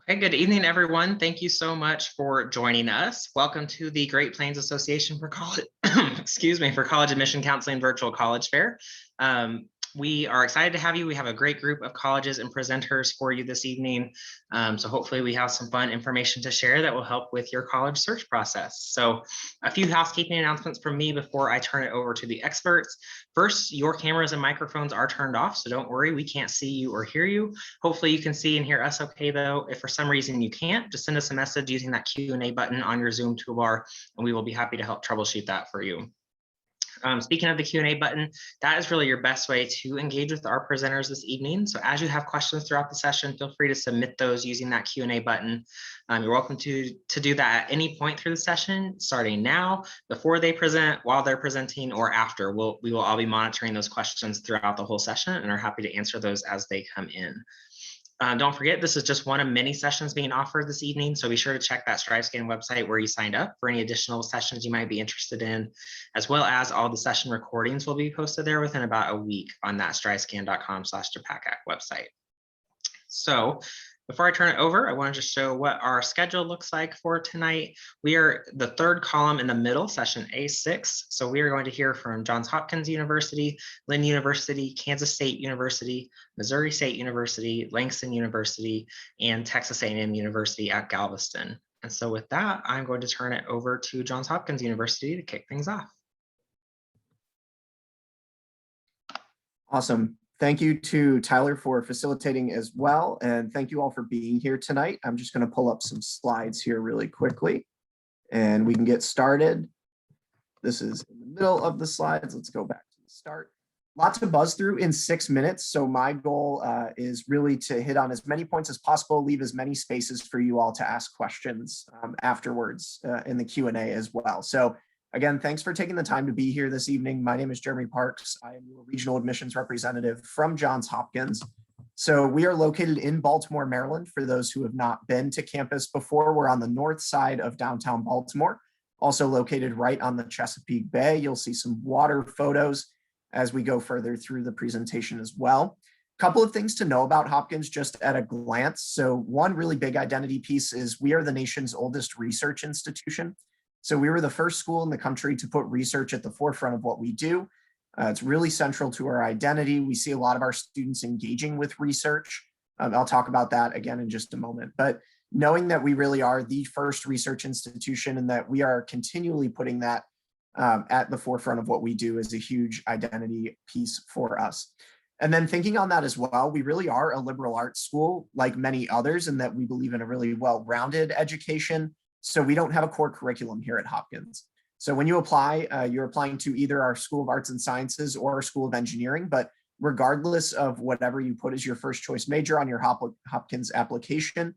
Okay, good evening, everyone. Thank you so much for joining us. Welcome to the Great Plains Association for College, excuse me, for College Admission Counseling Virtual College Fair. We are excited to have you. We have a great group of colleges and presenters for you this evening. So hopefully we have some fun information to share that will help with your college search process. So a few housekeeping announcements from me before I turn it over to the experts. First, your cameras and microphones are turned off, so don't worry, we can't see you or hear you. Hopefully you can see and hear us okay though. If for some reason you can't, just send us a message using that Q&A button on your Zoom toolbar, and we will be happy to help troubleshoot that for you. Speaking of the Q&A button, that is really your best way to engage with our presenters this evening. So as you have questions throughout the session, feel free to submit those using that Q&A button. You're welcome to do that at any point through the session, starting now, before they present, while they're presenting, or after. We will all be monitoring those questions throughout the whole session and are happy to answer those as they come in. Don't forget, this is just one of many sessions being offered this evening, so be sure to check that StriveScan website where you signed up for any additional sessions you might be interested in, as well as all the session recordings will be posted there within about a week on that strivescan.com/GPACAC website. So before I turn it over, I wanted to show what our schedule looks like for tonight. We are the third column in the middle, session A6. So we are going to hear from Johns Hopkins University, Lynn University, Kansas State University, Missouri State University, Langston University, and Texas A&M University at Galveston. And so with that, I'm going to turn it over to Johns Hopkins University to kick things off. Awesome. Thank you to Tyler for facilitating as well. And thank you all for being here tonight. I'm just going to pull up some slides here really quickly and we can get started. This is in the middle of the slides. Let's go back to the start. Lots to buzz through in 6 minutes. So my goal is really to hit on as many points as possible, leave as many spaces for you all to ask questions afterwards in the Q&A as well. So again, thanks for taking the time to be here this evening. My name is Jeremy Parks. I am your regional admissions representative from Johns Hopkins. So we are located in Baltimore, Maryland. For those who have not been to campus before, we're on the north side of downtown Baltimore, also located right on the Chesapeake Bay. You'll see some water photos as we go further through the presentation as well. A couple of things to know about Hopkins just at a glance. So one really big identity piece is we are the nation's oldest research institution. So we were the first school in the country to put research at the forefront of what we do. It's really central to our identity. We see a lot of our students engaging with research. I'll talk about that again in just a moment. But knowing that we really are the first research institution and that we are continually putting that at the forefront of what we do is a huge identity piece for us. And then thinking on that as well, we really are a liberal arts school like many others in that we believe in a really well-rounded education. So we don't have a core curriculum here at Hopkins. So when you apply, you're applying to either our School of Arts and Sciences or our School of Engineering, but regardless of whatever you put as your first choice major on your Hopkins application,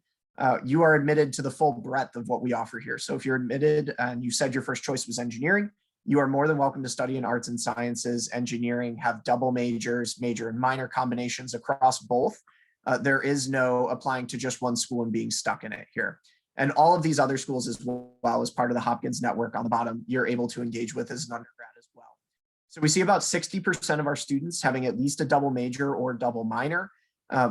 you are admitted to the full breadth of what we offer here. So if you're admitted and you said your first choice was engineering, you are more than welcome to study in arts and sciences, engineering, have double majors, major and minor combinations across both. There is no applying to just one school and being stuck in it here. And all of these other schools as well as part of the Hopkins network on the bottom, you're able to engage with as an undergrad as well. So we see about 60% of our students having at least a double major or double minor.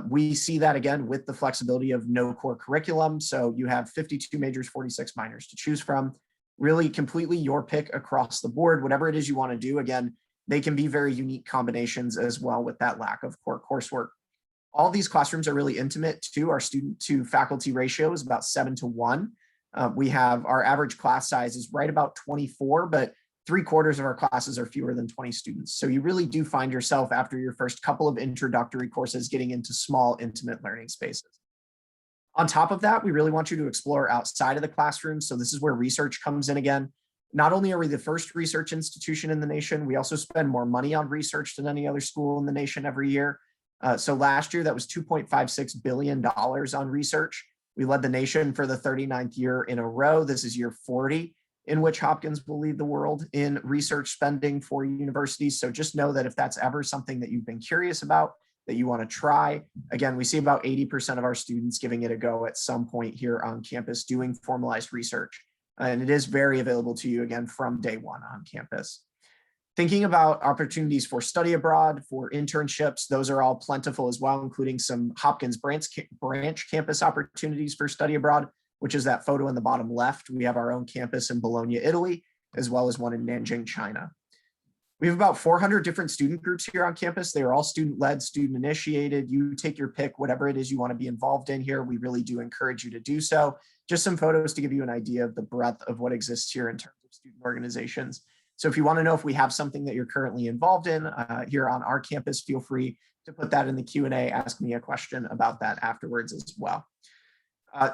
We see that again with the flexibility of no core curriculum. So you have 52 majors, 46 minors to choose from. Really completely your pick across the board, whatever it is you want to do. Again, they can be very unique combinations as well with that lack of core coursework. All these classrooms are really intimate too. Our student to faculty ratio is about 7-to-1. We have our average class size is right about 24, but 3/4 of our classes are fewer than 20 students. So you really do find yourself after your first couple of introductory courses getting into small, intimate learning spaces. On top of that, we really want you to explore outside of the classroom. So this is where research comes in again. Not only are we the first research institution in the nation, we also spend more money on research than any other school in the nation every year. So last year, that was $2.56 billion on research. We led the nation for the 39th year in a row. This is year 40 in which Hopkins will lead the world in research spending for universities. So just know that if that's ever something that you've been curious about, that you want to try, again, we see about 80% of our students giving it a go at some point here on campus doing formalized research. And it is very available to you again from day one on campus. Thinking about opportunities for study abroad, for internships, those are all plentiful as well, including some Hopkins branch campus opportunities for study abroad, which is that photo in the bottom left. We have our own campus in Bologna, Italy, as well as one in Nanjing, China. We have about 400 different student groups here on campus. They are all student-led, student-initiated. You take your pick, whatever it is you want to be involved in here. We really do encourage you to do so. Just some photos to give you an idea of the breadth of what exists here in terms of student organizations. So if you want to know if we have something that you're currently involved in here on our campus, feel free to put that in the Q&A, ask me a question about that afterwards as well.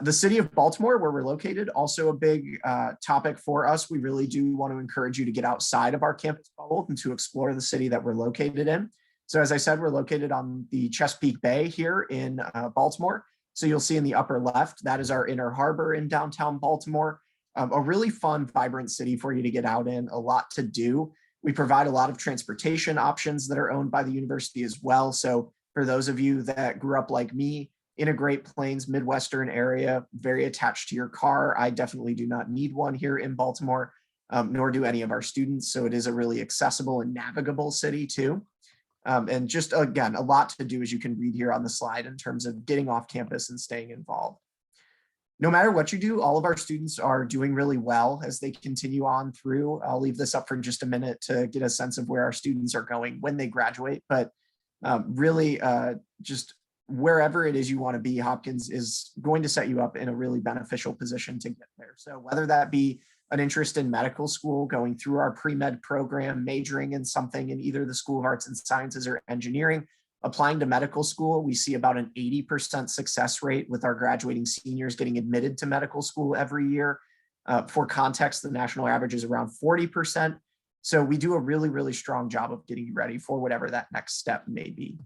The city of Baltimore, where we're located, also a big topic for us. We really do want to encourage you to get outside of our campus bubble and to explore the city that we're located in. So as I said, we're located on the Chesapeake Bay here in Baltimore. So you'll see in the upper left, that is our inner harbor in downtown Baltimore. A really fun, vibrant city for you to get out in, a lot to do. We provide a lot of transportation options that are owned by the university as well. So for those of you that grew up like me in a Great Plains, Midwestern area, very attached to your car, I definitely do not need one here in Baltimore, nor do any of our students. So it is a really accessible and navigable city too. And just, again, a lot to do, as you can read here on the slide, in terms of getting off campus and staying involved. No matter what you do, all of our students are doing really well as they continue on through. I'll leave this up for just a minute to get a sense of where our students are going when they graduate, but really just wherever it is you want to be, Hopkins is going to set you up in a really beneficial position to get there. So whether that be an interest in medical school, going through our pre-med program, majoring in something in either the School of Arts and Sciences or engineering, applying to medical school, we see about an 80% success rate with our graduating seniors getting admitted to medical school every year. For context, the national average is around 40%. So we do a really, really strong job of getting you ready for whatever that next step may be.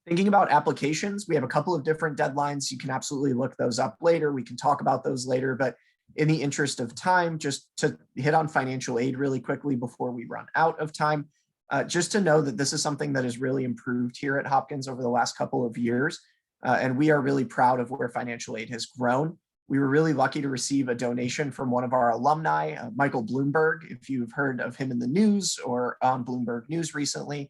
Thinking about applications, we have a couple of different deadlines. You can absolutely look those up later. We can talk about those later, but in the interest of time, just to hit on financial aid really quickly before we run out of time, just to know that this is something that has really improved here at Hopkins over the last couple of years. And we are really proud of where financial aid has grown. We were really lucky to receive a donation from one of our alumni, Michael Bloomberg. If you've heard of him in the news or on Bloomberg News recently,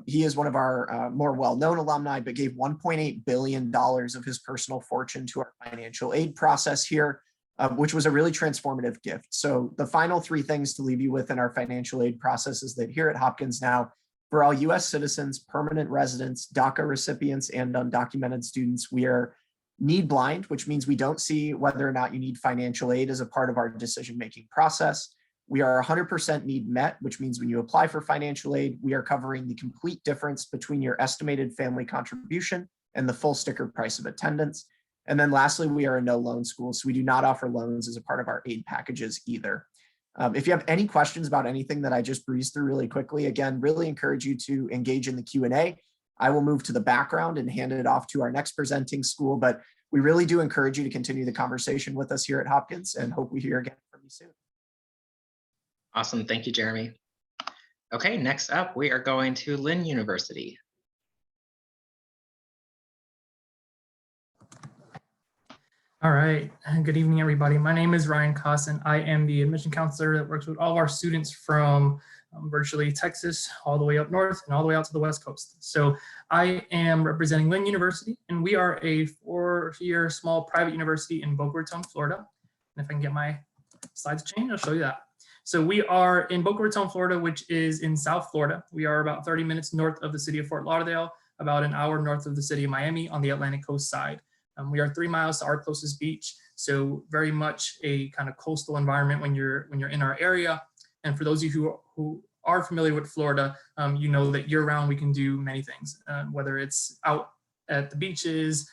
he is one of our more well-known alumni, but gave $1.8 billion of his personal fortune to our financial aid process here, which was a really transformative gift. So the final three things to leave you with in our financial aid process is that here at Hopkins now, for all US citizens, permanent residents, DACA recipients, and undocumented students, we are need blind, which means we don't see whether or not you need financial aid as a part of our decision-making process. We are 100% need met, which means when you apply for financial aid, we are covering the complete difference between your estimated family contribution and the full sticker price of attendance. And then lastly, we are a no loan school, so we do not offer loans as a part of our aid packages either. If you have any questions about anything that I just breezed through really quickly, again, really encourage you to engage in the Q&A. I will move to the background and hand it off to our next presenting school, but we really do encourage you to continue the conversation with us here at Hopkins and hope we hear again from you soon. Awesome, thank you, Jeremy. Okay, next up, we are going to Lynn University. All right, good evening, everybody. My name is Ryan Koss, and I am the admission counselor that works with all of our students from virtually Texas, all the way up north and all the way out to the West Coast. So I am representing Lynn University, and we are a 4-year small private university in Boca Raton, Florida. And if I can get my slides changed, I'll show you that. So we are in Boca Raton, Florida, which is in South Florida. We are about 30 minutes north of the city of Fort Lauderdale, about an hour north of the city of Miami on the Atlantic coast side. We are 3 miles to our closest beach, so very much a kind of coastal environment when you're in our area. And for those of you who are familiar with Florida, you know that year-round we can do many things, whether it's out at the beaches,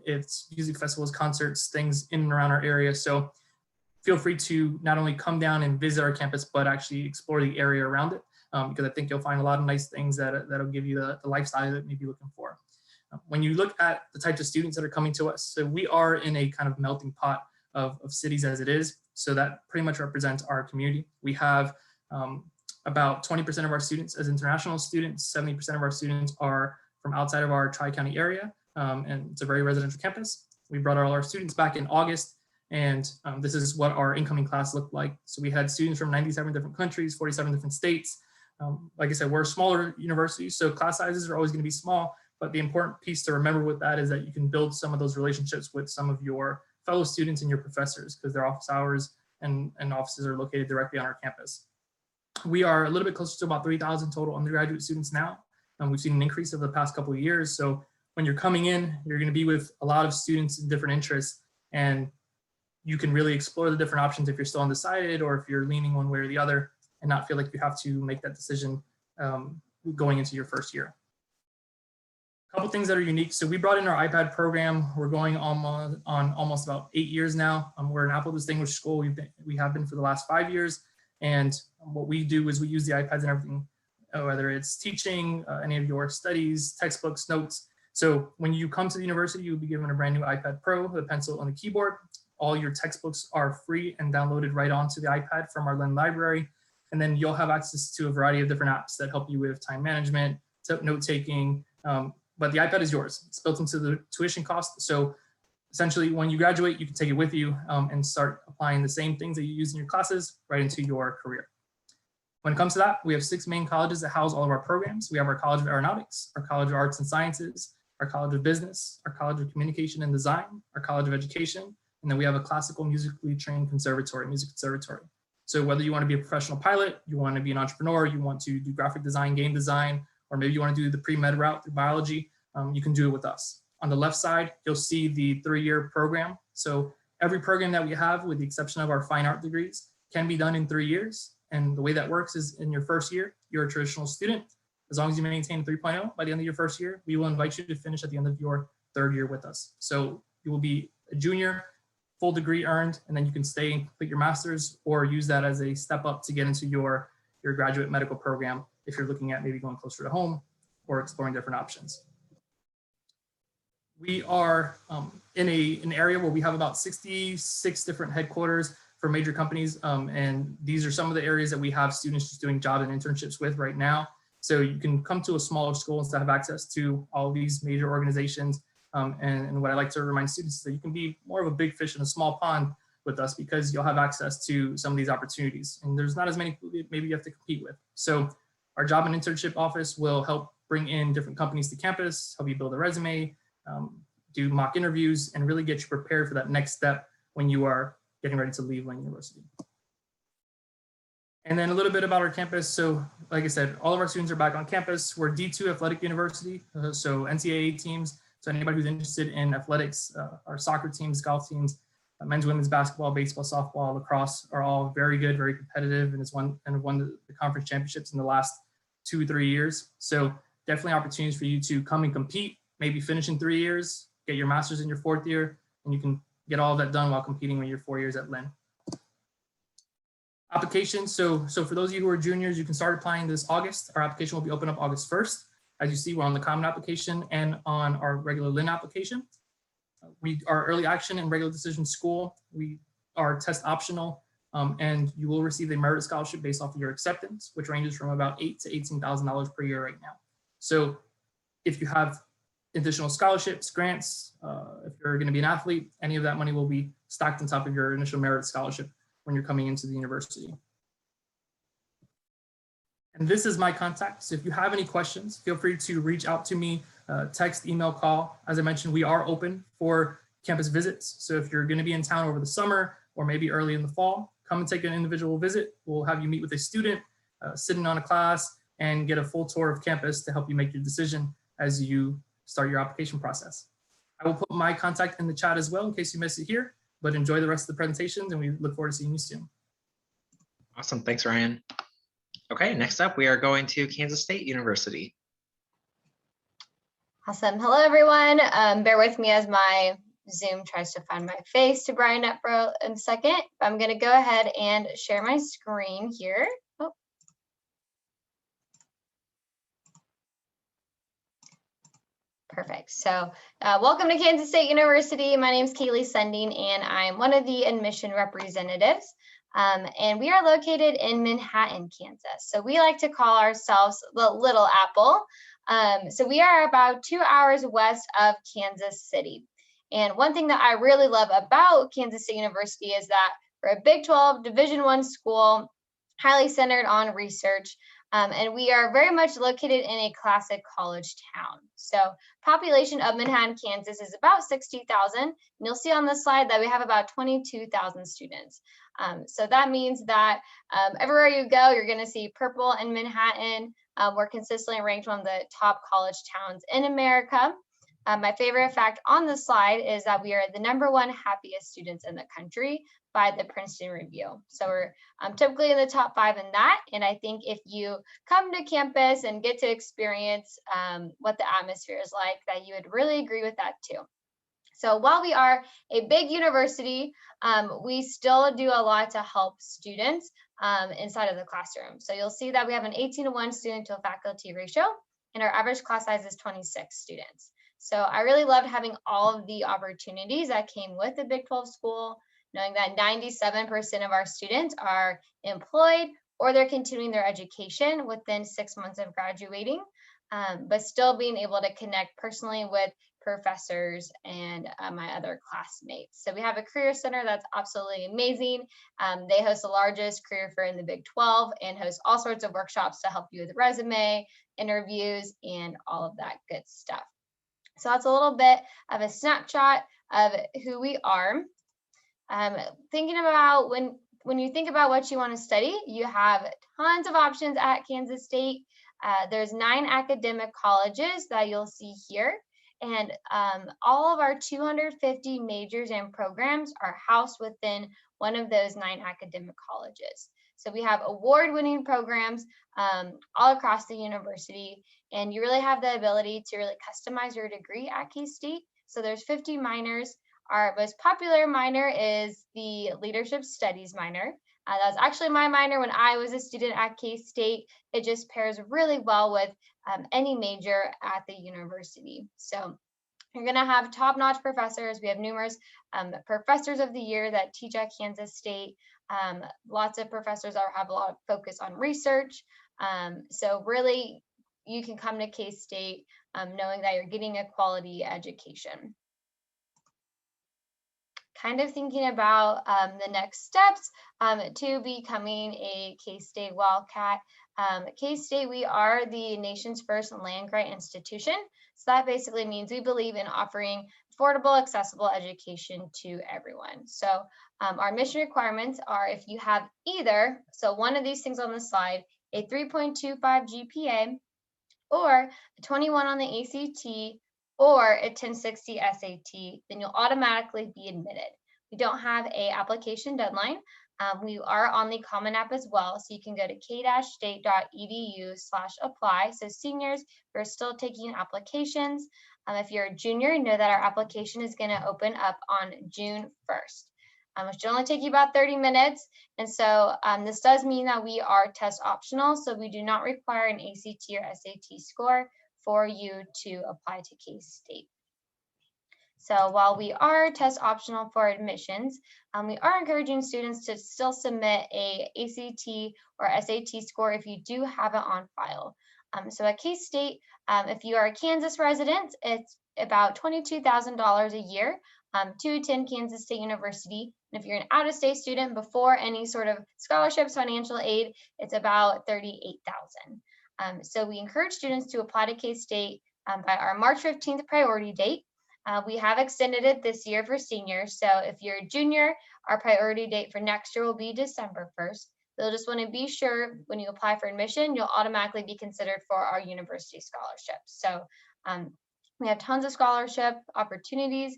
it's music festivals, concerts, things in and around our area. So feel free to not only come down and visit our campus, but actually explore the area around it, because I think you'll find a lot of nice things that'll give you the lifestyle that you may be looking for. When you look at the types of students that are coming to us, so we are in a kind of melting pot of cities as it is. So that pretty much represents our community. We have about 20% of our students as international students, 70% of our students are from outside of our Tri-County area, and it's a very residential campus. We brought all our students back in August, And this is what our incoming class looked like. So we had students from 97 different countries, 47 different states. Like I said, we're a smaller university, so class sizes are always going to be small. But the important piece to remember with that is that you can build some of those relationships with some of your fellow students and your professors, because their office hours and offices are located directly on our campus. We are a little bit closer to about 3,000 total undergraduate students now, and we've seen an increase over the past couple of years. So when you're coming in, you're going to be with a lot of students in different interests, and you can really explore the different options if you're still undecided or if you're leaning one way or the other, and not feel like you have to make that decision going into your first year. A couple things that are unique. So we brought in our iPad program. We're going on almost about 8 years now. We're an Apple Distinguished School. We have been for the last 5 years. And what we do is we use the iPads and everything, whether it's teaching, any of your studies, textbooks, notes. So when you come to the university, you'll be given a brand new iPad Pro, the pencil and the keyboard. All your textbooks are free and downloaded right onto the iPad from our Lynn Library. And then you'll have access to a variety of different apps that help you with time management, note-taking, but the iPad is yours. It's built into the tuition cost. So essentially, when you graduate, you can take it with you and start applying the same things that you use in your classes right into your career. When it comes to that, we have 6 main colleges that house all of our programs. We have our College of Aeronautics, our College of Arts and Sciences, our College of Business, our College of Communication and Design, our College of Education, and then we have a classical musically trained conservatory, music conservatory. So whether you want to be a professional pilot, you want to be an entrepreneur, you want to do graphic design, game design, or maybe you want to do the pre-med route through biology, you can do it with us. On the left side, you'll see the 3-year program. So every program that we have, with the exception of our fine art degrees, can be done in 3 years. And the way that works is in your first year, you're a traditional student. As long as you maintain 3.0 by the end of your first year, we will invite you to finish at the end of your 3rd year with us. So you will be a junior, full degree earned, and then you can stay and complete your master's or use that as a step up to get into your graduate medical program if you're looking at maybe going closer to home or exploring different options. We are in an area where we have about 66 different headquarters for major companies. And these are some of the areas that we have students just doing job and internships with right now. So you can come to a smaller school and still have access to all of these major organizations. And what I like to remind students is that you can be more of a big fish in a small pond with us, because you'll have access to some of these opportunities. And there's not as many maybe you have to compete with. So our job and internship office will help bring in different companies to campus, help you build a resume, do mock interviews, and really get you prepared for that next step when you are getting ready to leave Lynn University. And then a little bit about our campus. So like I said, all of our students are back on campus. We're D2 athletic university, so NCAA teams. So anybody who's interested in athletics, our soccer teams, golf teams, men's, women's basketball, baseball, softball, lacrosse are all very good, very competitive, and it's won the conference championships in the last 2-3 years. So definitely opportunities for you to come and compete, maybe finish in 3 years, get your master's in your 4th year, and you can get all of that done while competing when you're 4 years at Lynn. Application. So for those of you who are juniors, you can start applying this August. Our application will be open up August 1st. As you see, we're on the common application and on our regular Lynn application. We are early action and regular decision school. We are test optional, and you will receive a merit scholarship based off of your acceptance, which ranges from about $8,000 to $18,000 per year right now. So if you have additional scholarships, grants, if you're going to be an athlete, any of that money will be stacked on top of your initial merit scholarship when you're coming into the university. And this is my contact. So if you have any questions, feel free to reach out to me, text, email, call. As I mentioned, we are open for campus visits. So if you're going to be in town over the summer or maybe early in the fall, come and take an individual visit. We'll have you meet with a student, sit in on a class, and get a full tour of campus to help you make your decision as you start your application process. I will put my contact in the chat as well in case you missed it here, but enjoy the rest of the presentations, and we look forward to seeing you soon. Awesome. Thanks, Ryan. Okay, next up, we are going to Kansas State University. Awesome. Hello, everyone. Bear with me as my Zoom tries to find my face to brighten up for a second. I'm going to go ahead and share my screen here. Oh. Perfect. So welcome to Kansas State University. My name is Kaylee Sending, and I'm one of the admission representatives. And we are located in Manhattan, Kansas. So we like to call ourselves the Little Apple. So we are about 2 hours west of Kansas City. And one thing that I really love about Kansas State University is that we're a Big 12 Division I school, highly centered on research. And we are very much located in a classic college town. So population of Manhattan, Kansas is about 60,000. And you'll see on this slide that we have about 22,000 students. So that means that everywhere you go, you're going to see purple in Manhattan. We're consistently ranked one of the top college towns in America. My favorite fact on the slide is that we are the #1 happiest students in the country by the Princeton Review. So we're typically in the top 5 in that. And I think if you come to campus and get to experience what the atmosphere is like, that you would really agree with that too. So while we are a big university, we still do a lot to help students inside of the classroom. So you'll see that we have an 18:1 student to faculty ratio, and our average class size is 26 students. So I really loved having all of the opportunities that came with the Big 12 school, knowing that 97% of our students are employed or they're continuing their education within 6 months of graduating, but still being able to connect personally with professors and my other classmates. So we have a career center that's absolutely amazing. They host the largest career fair in the Big 12 and host all sorts of workshops to help you with resume, interviews, and all of that good stuff. So that's a little bit of a snapshot of who we are. Thinking about when you think about what you want to study, you have tons of options at Kansas State. There's 9 academic colleges that you'll see here. And all of our 250 majors and programs are housed within one of those 9 academic colleges. So we have award-winning programs all across the university, and you really have the ability to really customize your degree at K-State. So there's 50 minors. Our most popular minor is the Leadership Studies minor. That was actually my minor when I was a student at K-State. It just pairs really well with any major at the university. So you're going to have top-notch professors. We have numerous professors of the year that teach at Kansas State. Lots of professors have a lot of focus on research. So really, you can come to K-State knowing that you're getting a quality education. Kind of thinking about the next steps to becoming a K-State Wildcat. K-State, we are the nation's first land-grant institution. So that basically means we believe in offering affordable, accessible education to everyone. So our mission requirements are if you have either, so one of these things on the slide, a 3.25 GPA, or a 21 on the ACT, or a 1060 SAT, then you'll automatically be admitted. We don't have an application deadline. We are on the Common App as well, so you can go to k-state.edu/apply. So seniors, we're still taking applications. If you're a junior, know that our application is going to open up on June 1st. Which should only take you about 30 minutes. And so this does mean that we are test optional, so we do not require an ACT or SAT score for you to apply to K-State. So while we are test optional for admissions, we are encouraging students to still submit a ACT or SAT score if you do have it on file. So at K-State, if you are a Kansas resident, it's about $22,000 a year to attend Kansas State University. And if you're an out-of-state student before any sort of scholarships, financial aid, it's about $38,000. So we encourage students to apply to K-State by our March 15th priority date. We have extended it this year for seniors. So if you're a junior, our priority date for next year will be December 1st. You'll just want to be sure when you apply for admission, you'll automatically be considered for our university scholarships. So we have tons of scholarship opportunities.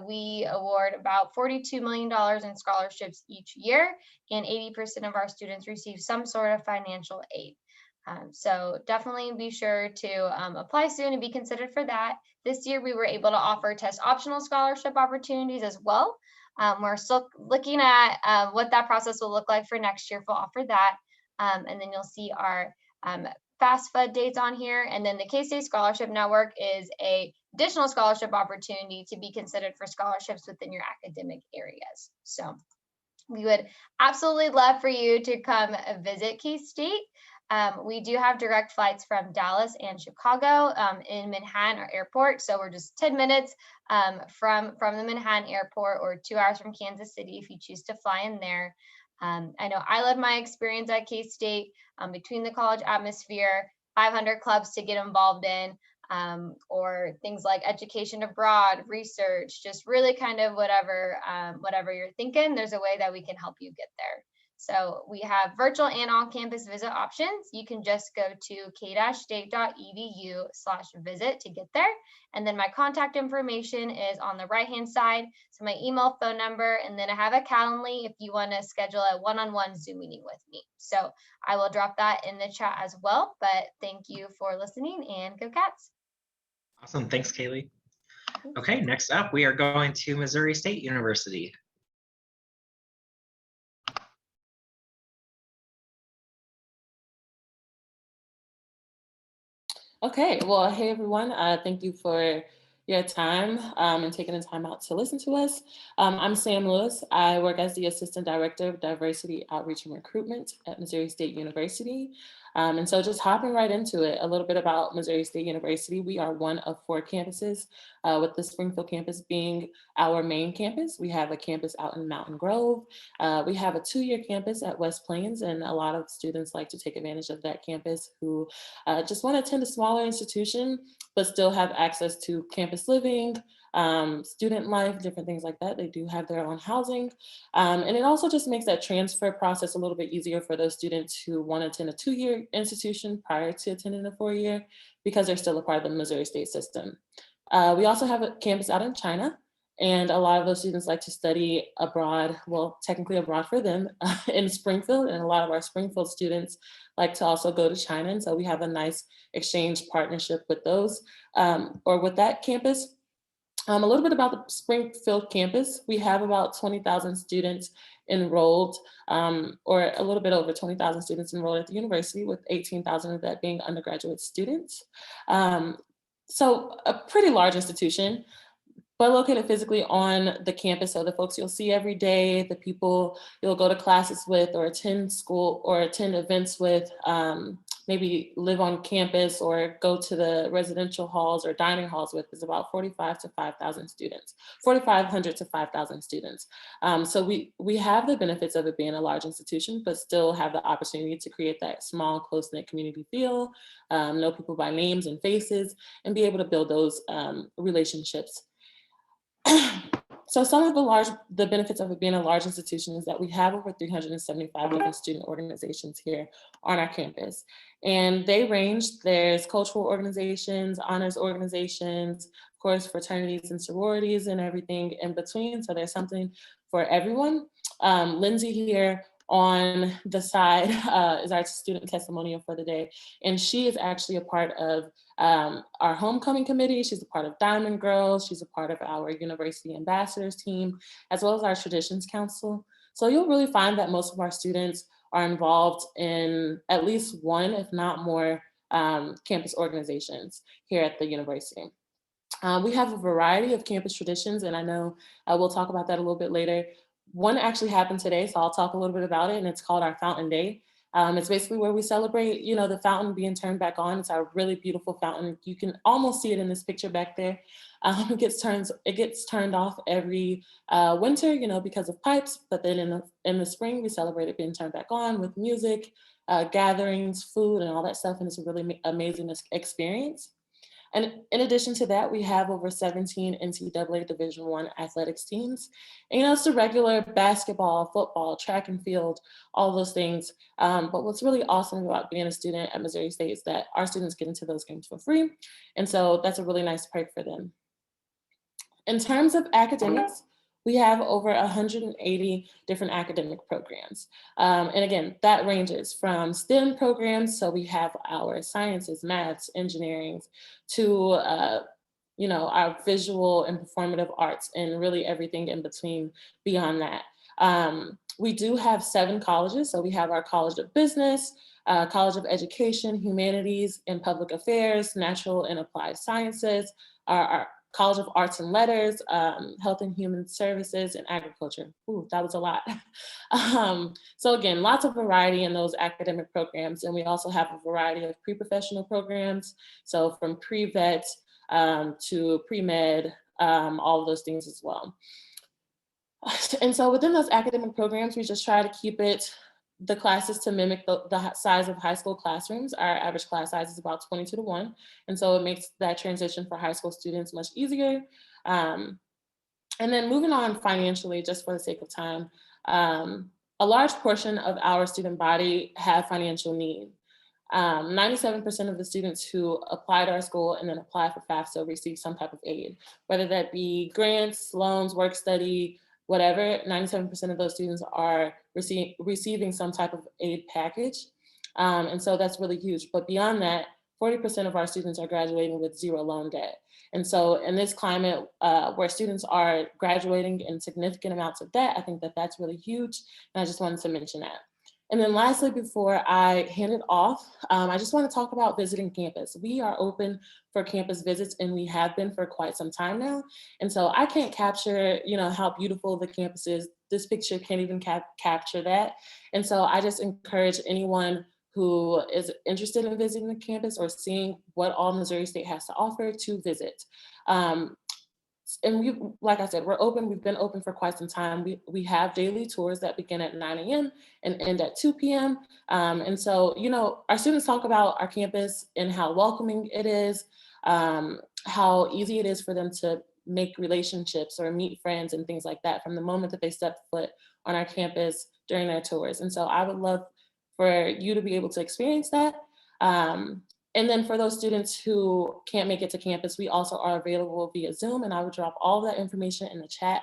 We award about $42 million in scholarships each year, and 80% of our students receive some sort of financial aid. So definitely be sure to apply soon and be considered for that. This year, we were able to offer test optional scholarship opportunities as well. We're still looking at what that process will look like for next year if we'll offer that. And then you'll see our FAFSA dates on here. And then the K-State Scholarship Network is a additional scholarship opportunity to be considered for scholarships within your academic areas. So we would absolutely love for you to come visit K-State. We do have direct flights from Dallas and Chicago in Manhattan or airport. So we're just 10 minutes from the Manhattan airport, or 2 hours from Kansas City if you choose to fly in there. I know I led my experience at K-State between the college atmosphere, 500 clubs to get involved in, or things like education abroad, research, just really kind of whatever you're thinking, there's a way that we can help you get there. So we have virtual and on-campus visit options. You can just go to k-state.edu/visit to get there. And then my contact information is on the right-hand side. So my email, phone number, and then I have a Calendly if you want to schedule a one-on-one Zoom meeting with me. So I will drop that in the chat as well. But thank you for listening, and go Cats. Awesome. Thanks, Kaylee. Okay, next up, we are going to Missouri State University. Okay, well, hey everyone, thank you for your time and taking the time out to listen to us. I'm Sam Lewis. I work as the Assistant Director of Diversity Outreach and Recruitment at Missouri State University. And so just hopping right into it, a little bit about Missouri State University. We are one of 4 campuses, with the Springfield campus being our main campus. We have a campus out in Mountain Grove. We have a 2-year campus at West Plains, and a lot of students like to take advantage of that campus who just want to attend a smaller institution, but still have access to campus living, student life, different things like that. They do have their own housing. And it also just makes that transfer process a little bit easier for those students who want to attend a 2-year institution prior to attending a 4-year, because they're still a part of the Missouri State system. We also have a campus out in China, and a lot of those students like to study abroad, well, technically abroad for them, in Springfield, and a lot of our Springfield students like to also go to China, and so we have a nice exchange partnership with those, or with that campus. A little bit about the Springfield campus. We have about 20,000 students enrolled, or a little bit over 20,000 students enrolled at the university, with 18,000 of that being undergraduate students. So a pretty large institution, but located physically on the campus. So the folks you'll see every day, the people you'll go to classes with, or attend school, or attend events with, maybe live on campus or go to the residential halls or dining halls with, is about 4,500 to 5,000 students, 4,500 to 5,000 students. So we have the benefits of it being a large institution, but still have the opportunity to create that small, close-knit community feel, know people by names and faces, and be able to build those relationships. So some of the benefits of it being a large institution is that we have over 375 different student organizations here on our campus. And they range, there's cultural organizations, honors organizations, of course, fraternities and sororities, and everything in between. So there's something for everyone. Lindsay here on the side is our student testimonial for the day. And she is actually a part of our homecoming committee. She's a part of Diamond Girls. She's a part of our university ambassadors team, as well as our traditions council. So you'll really find that most of our students are involved in at least one, if not more, campus organizations here at the university. We have a variety of campus traditions, and I know we'll talk about that a little bit later. One actually happened today, so I'll talk a little bit about it, and it's called our Fountain Day. It's basically where we celebrate, the fountain being turned back on. It's our really beautiful fountain. You can almost see it in this picture back there. It gets turned off every winter, because of pipes, but then in the spring, we celebrate it being turned back on with music, gatherings, food, and all that stuff, and it's a really amazing experience. And in addition to that, we have over 17 NCAA Division I athletics teams. And, it's the regular basketball, football, track and field, all those things. But what's really awesome about being a student at Missouri State is that our students get into those games for free. And so that's a really nice perk for them. In terms of academics, we have over 180 different academic programs. And again, that ranges from STEM programs, so we have our sciences, maths, engineering, to our visual and performative arts, and really everything in between beyond that. We do have 7 colleges, so we have our College of Business, College of Education, Humanities and Public Affairs, Natural and Applied Sciences, our College of Arts and Letters, Health and Human Services, and Agriculture. Ooh, that was a lot. So again, lots of variety in those academic programs. And we also have a variety of pre-professional programs. So from pre-vet to pre-med, all of those things as well. And so within those academic programs, we just try to keep the classes to mimic the size of high school classrooms. Our average class size is about 22-1. And so it makes that transition for high school students much easier. And then moving on financially, just for the sake of time, a large portion of our student body have financial need. 97% of the students who apply to our school and then apply for FAFSA receive some type of aid, whether that be grants, loans, work study, whatever. 97% of those students are receiving some type of aid package. And so that's really huge. But beyond that, 40% of our students are graduating with zero loan debt. And so in this climate where students are graduating in significant amounts of debt, I think that that's really huge. And I just wanted to mention that. And then lastly, before I hand it off, I just want to talk about visiting campus. We are open for campus visits, and we have been for quite some time now. And so I can't capture, how beautiful the campus is. This picture can't even capture that. And so I just encourage anyone who is interested in visiting the campus or seeing what all Missouri State has to offer to visit. And like I said, we're open. We've been open for quite some time. We have daily tours that begin at 9 a.m. and end at 2 p.m. And so, our students talk about our campus and how welcoming it is, how easy it is for them to make relationships or meet friends and things like that from the moment that they step foot on our campus during their tours. And so I would love for you to be able to experience that. And then for those students who can't make it to campus, we also are available via Zoom, and I would drop all that information in the chat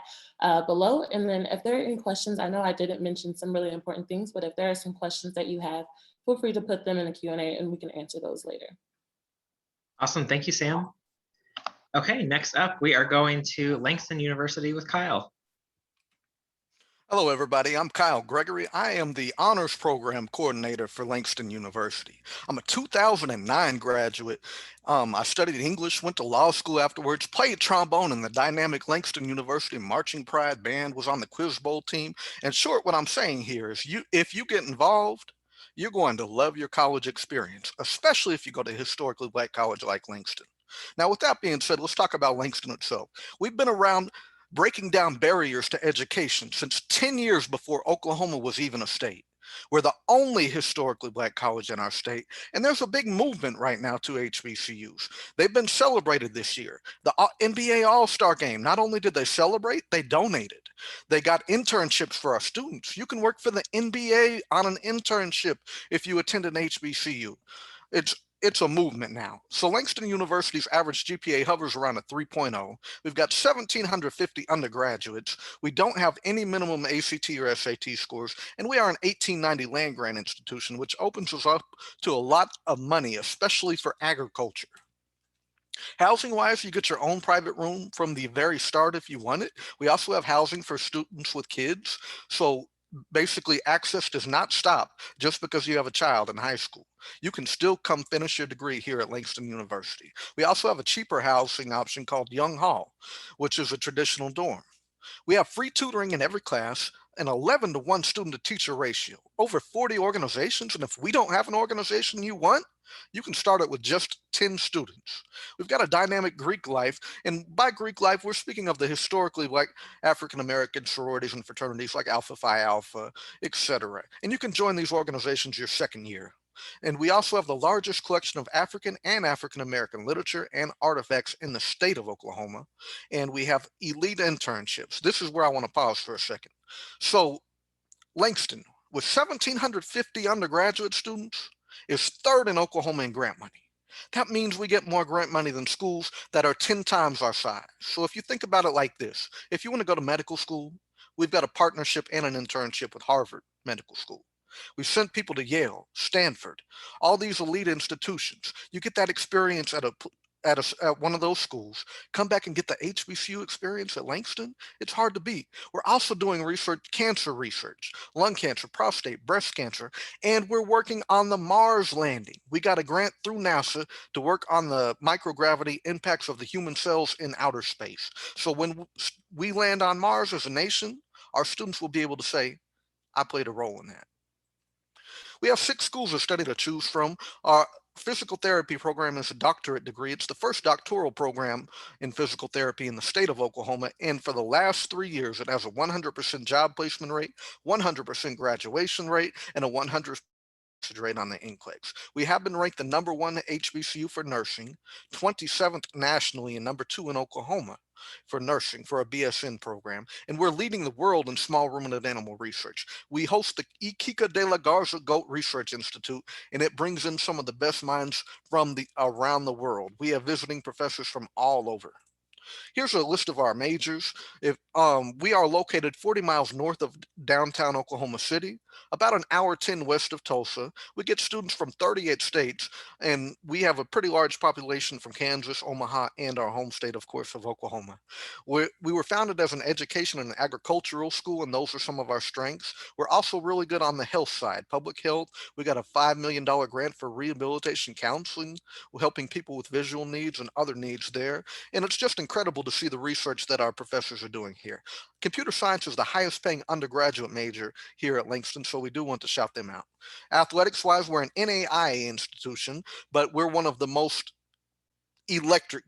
below. And then if there are any questions, I know I didn't mention some really important things, but if there are some questions that you have, feel free to put them in the Q&A and we can answer those later. Awesome, thank you, Sam. Okay, next up, we are going to Langston University with Kyle. Hello, everybody. I'm Kyle Gregory. I am the Honors Program Coordinator for Langston University. I'm a 2009 graduate. I studied English, went to law school afterwards, played trombone in the dynamic Langston University Marching Pride Band, was on the Quiz Bowl team. In short, what I'm saying here is if you get involved, you're going to love your college experience, especially if you go to a historically Black college like Langston. Now, with that being said, let's talk about Langston itself. We've been around breaking down barriers to education since 10 years before Oklahoma was even a state. We're the only historically Black college in our state, and there's a big movement right now to HBCUs. They've been celebrated this year. The NBA All-Star Game, not only did they celebrate, they donated. They got internships for our students. You can work for the NBA on an internship if you attend an HBCU. It's a movement now. So Langston University's average GPA hovers around a 3.0. We've got 1,750 undergraduates. We don't have any minimum ACT or SAT scores, and we are an 1890 land grant institution, which opens us up to a lot of money, especially for agriculture. Housing-wise, you get your own private room from the very start if you want it. We also have housing for students with kids. So basically, access does not stop just because you have a child in high school. You can still come finish your degree here at Langston University. We also have a cheaper housing option called Young Hall, which is a traditional dorm. We have free tutoring in every class, an 11-to-1 student-to-teacher ratio, over 40 organizations, and if we don't have an organization you want, you can start it with just 10 students. We've got a dynamic Greek life, and by Greek life, we're speaking of the historically Black African-American sororities and fraternities like Alpha Phi Alpha, etc. And you can join these organizations your second year. And we also have the largest collection of African and African-American literature and artifacts in the state of Oklahoma. And we have elite internships. This is where I want to pause for a second. So Langston, with 1,750 undergraduate students, is third in Oklahoma in grant money. That means we get more grant money than schools that are 10 times our size. So if you think about it like this, if you want to go to medical school, we've got a partnership and an internship with Harvard Medical School. We've sent people to Yale, Stanford, all these elite institutions. You get that experience at at one of those schools, come back and get the HBCU experience at Langston, it's hard to beat. We're also doing cancer research, lung cancer, prostate, breast cancer, and we're working on the Mars landing. We got a grant through NASA to work on the microgravity impacts of the human cells in outer space. So when we land on Mars as a nation, our students will be able to say, I played a role in that. We have 6 schools of study to choose from. Our physical therapy program is a doctorate degree. It's the first doctoral program in physical therapy in the state of Oklahoma. And for the last 3 years, it has a 100% job placement rate, 100% graduation rate, and a 100% rate on the NCLEX. We have been ranked the #1 HBCU for nursing, 27th nationally, and #2 in Oklahoma for nursing for a BSN program. And we're leading the world in small ruminant animal research. We host the Iquique de la Garza Goat Research Institute, and it brings in some of the best minds from around the world. We have visiting professors from all over. Here's a list of our majors. We are located 40 miles north of downtown Oklahoma City, about an hour 10 west of Tulsa. We get students from 38 states, and we have a pretty large population from Kansas, Omaha, and our home state, of course, of Oklahoma. We were founded as an education and agricultural school, and those are some of our strengths. We're also really good on the health side, public health. We got a $5 million grant for rehabilitation counseling, helping people with visual needs and other needs there. And it's just incredible to see the research that our professors are doing here. Computer science is the highest paying undergraduate major here at Langston, so we do want to shout them out. Athletics wise, we're an NAIA institution, but we're one of the most electric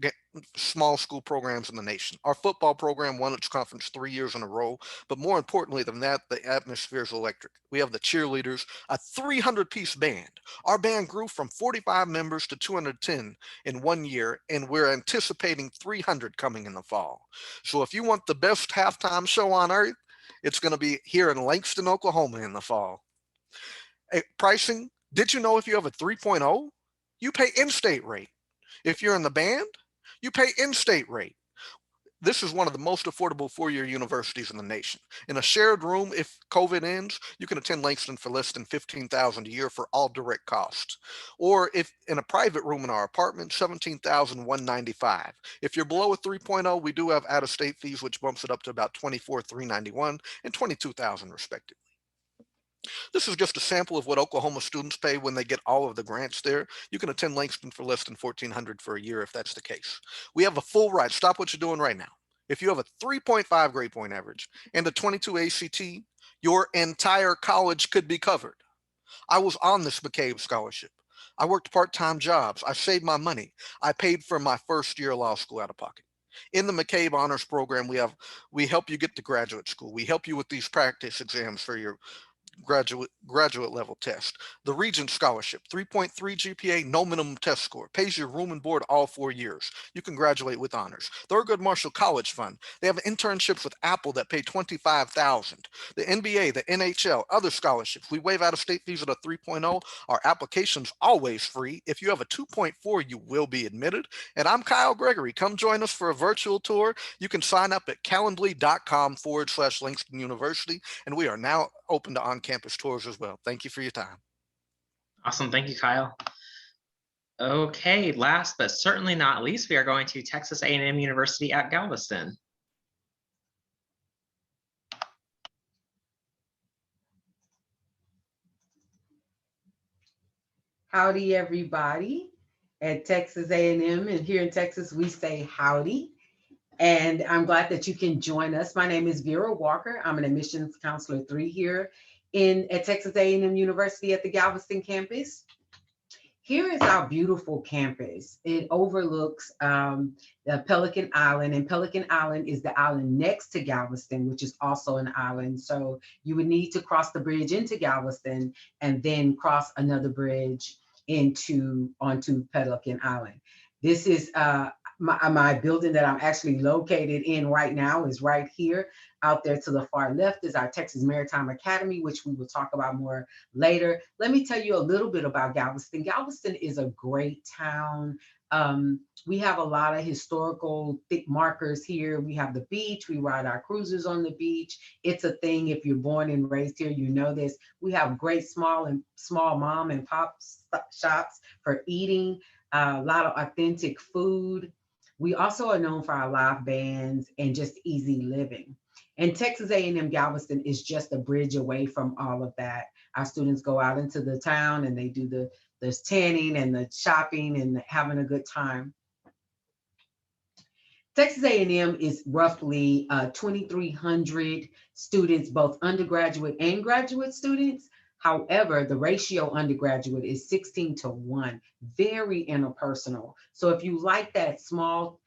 small school programs in the nation. Our football program won its conference 3 years in a row, but more importantly than that, the atmosphere is electric. We have the cheerleaders, a 300-piece band. Our band grew from 45 members to 210 in 1 year, and we're anticipating 300 coming in the fall. So if you want the best halftime show on earth, it's going to be here in Langston, Oklahoma in the fall. Hey, pricing, did you know if you have a 3.0, you pay in-state rate? If you're in the band, you pay in-state rate. This is one of the most affordable four-year universities in the nation. In a shared room, if COVID ends, you can attend Langston for less than $15,000 a year for all direct costs. Or if in a private room in our apartment, $17,195. If you're below a 3.0, we do have out-of-state fees, which bumps it up to about $24,391 and $22,000 respectively. This is just a sample of what Oklahoma students pay when they get all of the grants there. You can attend Langston for less than $1,400 for a year if that's the case. We have a full ride. Stop what you're doing right now. If you have a 3.5 grade point average and a 22 ACT, your entire college could be covered. I was on this McCabe scholarship. I worked part-time jobs. I saved my money. I paid for my first year of law school out of pocket. In the McCabe Honors Program, we help you get to graduate school. We help you with these practice exams for your graduate level test. The Regent Scholarship, 3.3 GPA, no minimum test score, pays your room and board all 4 years. You can graduate with honors. Thurgood Marshall College Fund, they have internships with Apple that pay $25,000. The NBA, the NHL, other scholarships. We waive out-of-state fees at a 3.0. Our application's always free. If you have a 2.4, you will be admitted. And I'm Kyle Gregory. Come join us for a virtual tour. You can sign up at calendly.com/Langston University, and we are now open to on-campus tours as well. Thank you for your time. Awesome. Thank you, Kyle. Okay, last but certainly not least, we are going to Texas A&M University at Galveston. Howdy, everybody at Texas A&M, and here in Texas, we say howdy. And I'm glad that you can join us. My name is Vera Walker. I'm an admissions counselor 3 here at Texas A&M University at the Galveston campus. Here is our beautiful campus. It overlooks the Pelican Island, and Pelican Island is the island next to Galveston, which is also an island. So you would need to cross the bridge into Galveston and then cross another bridge onto Pelican Island. This is my building that I'm actually located in right now is right here. Out there to the far left is our Texas Maritime Academy, which we will talk about more later. Let me tell you a little bit about Galveston. Galveston is a great town. We have a lot of historical thick markers here. We have the beach. We ride our cruisers on the beach. It's a thing. If you're born and raised here, you know this. We have great small mom and pop shops for eating. a lot of authentic food. We also are known for our live bands and just easy living. And Texas A&M Galveston is just a bridge away from all of that. Our students go out into the town and they do the tanning and the shopping and having a good time. Texas A&M is roughly 2,300 students, both undergraduate and graduate students. However, the ratio undergraduate is 16-1, very interpersonal. So if you like that small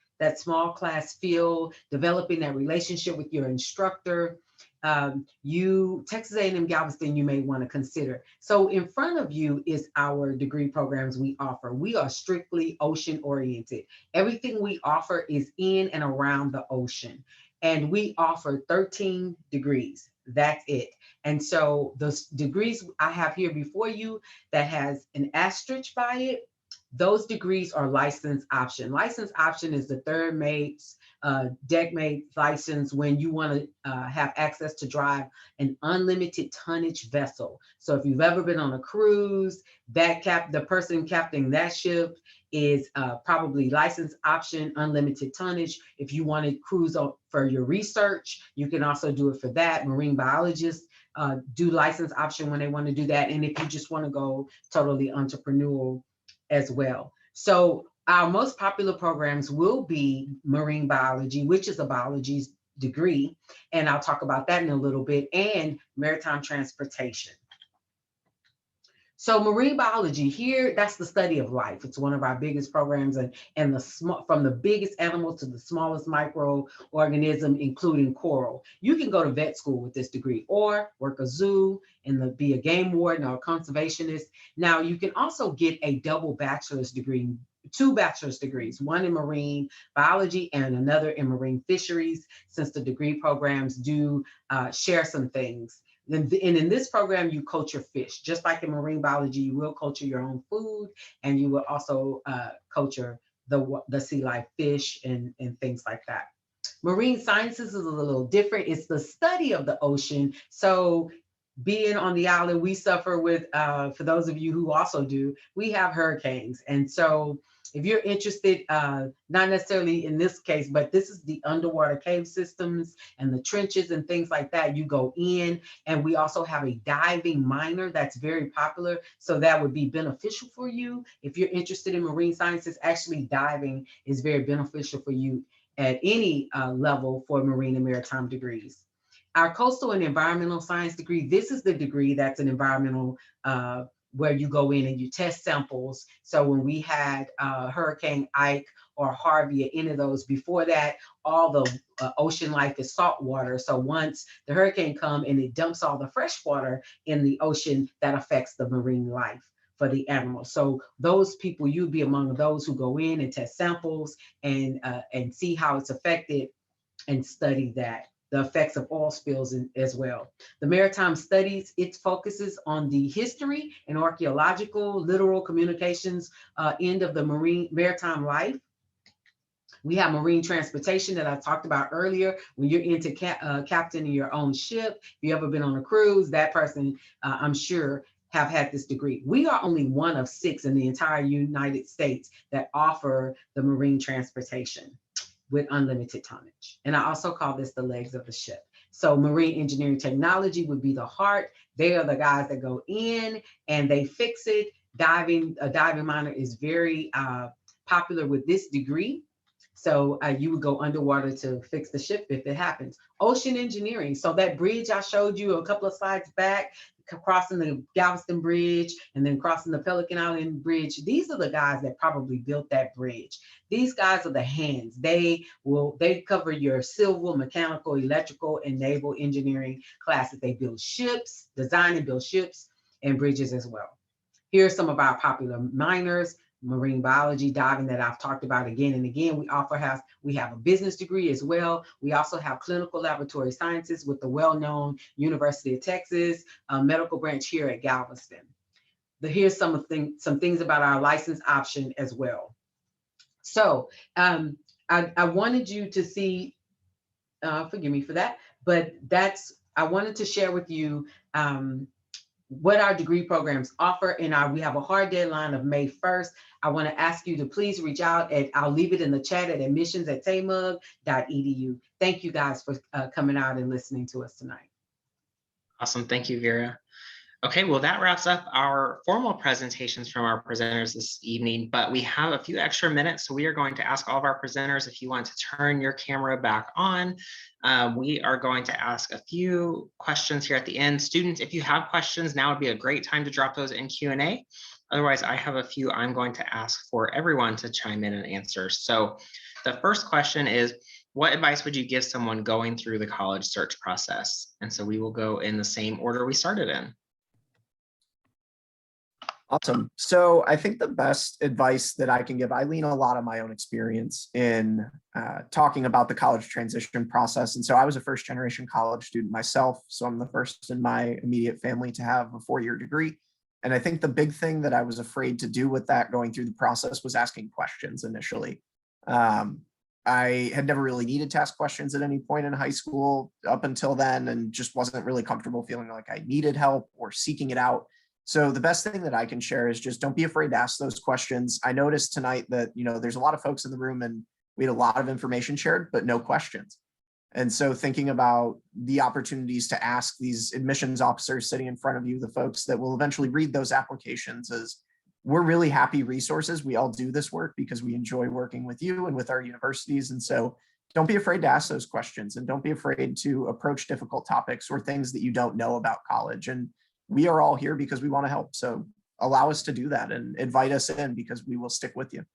class feel, developing that relationship with your instructor, Texas A&M Galveston, you may want to consider. So in front of you is our degree programs we offer. We are strictly ocean oriented. Everything we offer is in and around the ocean. And we offer 13 degrees. That's it. And so the degrees I have here before you that has an asterisk by it, those degrees are license option. License option is the third mate's, deck mate license when you want to have access to drive an unlimited tonnage vessel. So if you've ever been on a cruise, the person captaining that ship is probably license option, unlimited tonnage. If you want to cruise for your research, you can also do it for that. Marine biologists do license option when they want to do that. And if you just want to go totally entrepreneurial as well. So our most popular programs will be marine biology, which is a biology degree, and I'll talk about that in a little bit, and maritime transportation. So marine biology here, that's the study of life. It's one of our biggest programs, and from the biggest animal to the smallest microorganism, including coral. You can go to vet school with this degree or work a zoo and be a game warden or a conservationist. Now you can also get a double bachelor's degree, 2 bachelor's degrees, one in marine biology and another in marine fisheries, since the degree programs do share some things. And in this program, you culture fish. Just like in marine biology, you will culture your own food, and you will also culture the sea life fish and things like that. Marine sciences is a little different. It's the study of the ocean. So being on the island, we suffer with, for those of you who also do, we have hurricanes. And so if you're interested, not necessarily in this case, but this is the underwater cave systems and the trenches and things like that, you go in. And we also have a diving minor that's very popular. So that would be beneficial for you. If you're interested in marine sciences, actually diving is very beneficial for you at any level for marine and maritime degrees. Our coastal and environmental science degree, this is the degree that's an environmental, where you go in and you test samples. So when we had Hurricane Ike or Harvey, or any of those before that, all the ocean life is salt water. So once the hurricane comes and it dumps all the fresh water in the ocean, that affects the marine life for the animals. So those people, you'd be among those who go in and test samples and see how it's affected and study that. The effects of oil spills as well. The maritime studies, it focuses on the history and archaeological, literal communications end of the maritime life. We have marine transportation that I talked about earlier. When you're into captaining your own ship, if you've ever been on a cruise, that person, I'm sure, have had this degree. We are only one of 6 in the entire United States that offer the marine transportation with unlimited tonnage. And I also call this the legs of the ship. So marine engineering technology would be the heart. They are the guys that go in and they fix it. A diving minor is very popular with this degree. So you would go underwater to fix the ship if it happens. Ocean engineering. So that bridge I showed you a couple of slides back, crossing the Galveston Bridge and then crossing the Pelican Island Bridge. These are the guys that probably built that bridge. These guys are the hands. They cover your civil, mechanical, electrical, and naval engineering classes. They build ships, design and build ships and bridges as well. Here are some of our popular minors. Marine biology, diving that I've talked about again and again. We have a business degree as well. We also have clinical laboratory sciences with the well-known University of Texas medical branch here at Galveston. Here's some things about our license option as well. So I wanted you to see, forgive me for that, but I wanted to share with you what our degree programs offer. And we have a hard deadline of May 1st. I want to ask you to please reach out, and I'll leave it in the chat at admissions@tamug.edu. Thank you guys for coming out and listening to us tonight. Awesome. Thank you, Vera. Okay, well, that wraps up our formal presentations from our presenters this evening, but we have a few extra minutes, so we are going to ask all of our presenters if you want to turn your camera back on. We are going to ask a few questions here at the end. Students, if you have questions, now would be a great time to drop those in Q&A. Otherwise, I have a few I'm going to ask for everyone to chime in and answer. So the first question is, what advice would you give someone going through the college search process? And so we will go in the same order we started in. Awesome. So I think the best advice that I can give, I lean a lot on my own experience in talking about the college transition process. And so I was a first generation college student myself. So I'm the first in my immediate family to have a 4-year degree. And I think the big thing that I was afraid to do with that going through the process was asking questions initially. I had never really needed to ask questions at any point in high school up until then, and just wasn't really comfortable feeling like I needed help or seeking it out. So the best thing that I can share is just don't be afraid to ask those questions. I noticed tonight that, there's a lot of folks in the room and we had a lot of information shared, but no questions. And so thinking about the opportunities to ask these admissions officers sitting in front of you, the folks that will eventually read those applications, is we're really happy resources. We all do this work because we enjoy working with you and with our universities. And so don't be afraid to ask those questions, and don't be afraid to approach difficult topics or things that you don't know about college. And we are all here because we want to help. So allow us to do that and invite us in, because we will stick with you.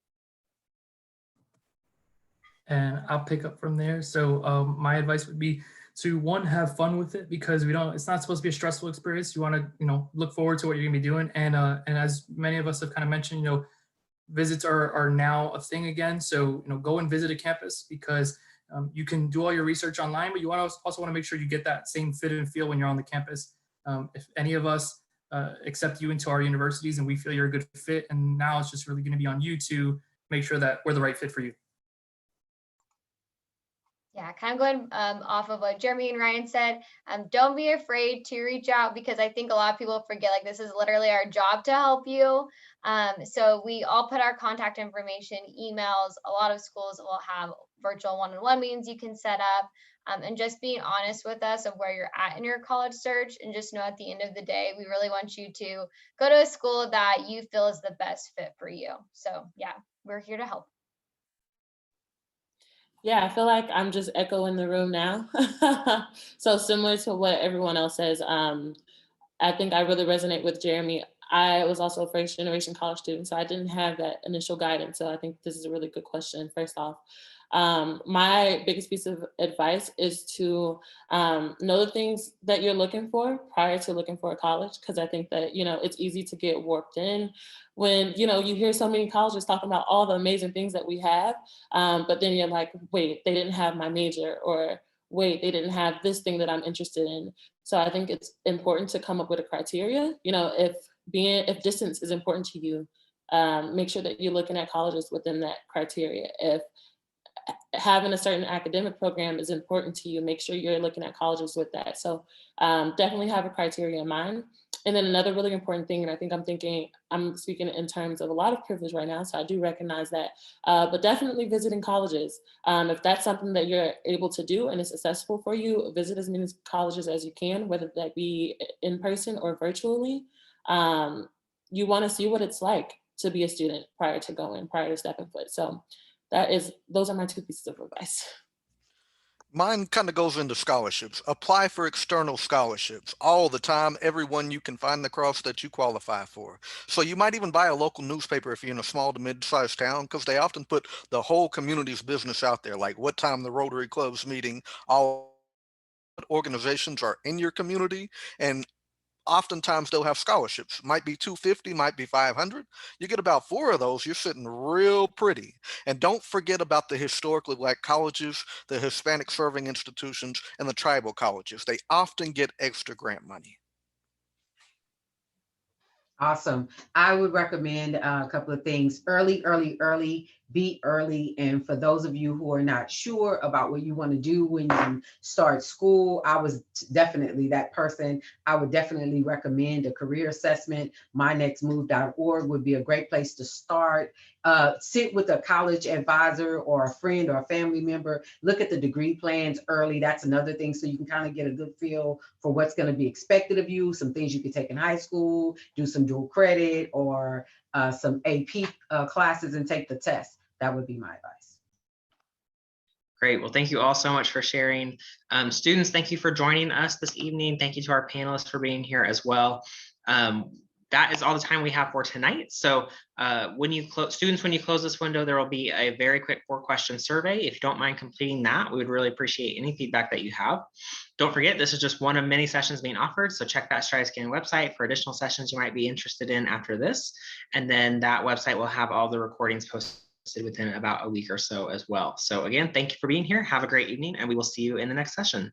And I'll pick up from there. So my advice would be to, one, have fun with it, because it's not supposed to be a stressful experience. You want to, look forward to what you're gonna be doing. And as many of us have kind of mentioned, visits are now a thing again. So, go and visit a campus, because you can do all your research online, but you also want to make sure you get that same fit and feel when you're on the campus. If any of us accept you into our universities and we feel you're a good fit, and now it's just really going to be on you to make sure that we're the right fit for you. Yeah, kind of going off of what Jeremy and Ryan said, don't be afraid to reach out, because I think a lot of people forget, like, this is literally our job to help you. So we all put our contact information, emails. A lot of schools will have virtual one-on-one meetings you can set up. And just being honest with us of where you're at in your college search, and just know at the end of the day, we really want you to go to a school that you feel is the best fit for you. So yeah, we're here to help. Yeah, I feel like I'm just echoing the room now. So similar to what everyone else says, I think I really resonate with Jeremy. I was also a first generation college student, so I didn't have that initial guidance. So I think this is a really good question, first off. My biggest piece of advice is to know the things that you're looking for prior to looking for a college, because I think that, it's easy to get warped in when, you hear so many colleges talking about all the amazing things that we have, but then you're like, wait, they didn't have my major, or wait, they didn't have this thing that I'm interested in. So I think it's important to come up with a criteria. If distance is important to you, make sure that you're looking at colleges within that criteria. If having a certain academic program is important to you, make sure you're looking at colleges with that. So definitely have a criteria in mind. And then another really important thing, and I think I'm speaking in terms of a lot of privilege right now, so I do recognize that, but definitely visiting colleges. If that's something that you're able to do and is accessible for you, visit as many colleges as you can, whether that be in person or virtually. You want to see what it's like to be a student prior to stepping foot. So those are my 2 pieces of advice. Mine kind of goes into scholarships. Apply for external scholarships all the time, every one you can find across that you qualify for. So you might even buy a local newspaper if you're in a small to mid-sized town, because they often put the whole community's business out there, like what time the Rotary Club's meeting, all organizations are in your community, and oftentimes they'll have scholarships. Might be $250, might be $500. You get about 4 of those, you're sitting real pretty. And don't forget about the historically Black colleges, the Hispanic serving institutions, and the tribal colleges. They often get extra grant money. Awesome. I would recommend a couple of things. Early be early. And for those of you who are not sure about what you want to do when you start school, I was definitely that person. I would definitely recommend a career assessment. mynextmove.org would be a great place to start. Sit with a college advisor or a friend or a family member. Look at the degree plans early. That's another thing. So you can kind of get a good feel for what's going to be expected of you. Some things you could take in high school, do some dual credit or some AP classes and take the test. That would be my advice. Great. Well, thank you all so much for sharing. Students, thank you for joining us this evening. Thank you to our panelists for being here as well. That is all the time we have for tonight. So when you close this window, there will be a very quick 4-question survey. If you don't mind completing that, we would really appreciate any feedback that you have. Don't forget, this is just one of many sessions being offered. So check that StrideScan website for additional sessions you might be interested in after this. And then that website will have all the recordings posted within about a week or so as well. So again, thank you for being here. Have a great evening, and we will see you in the next session.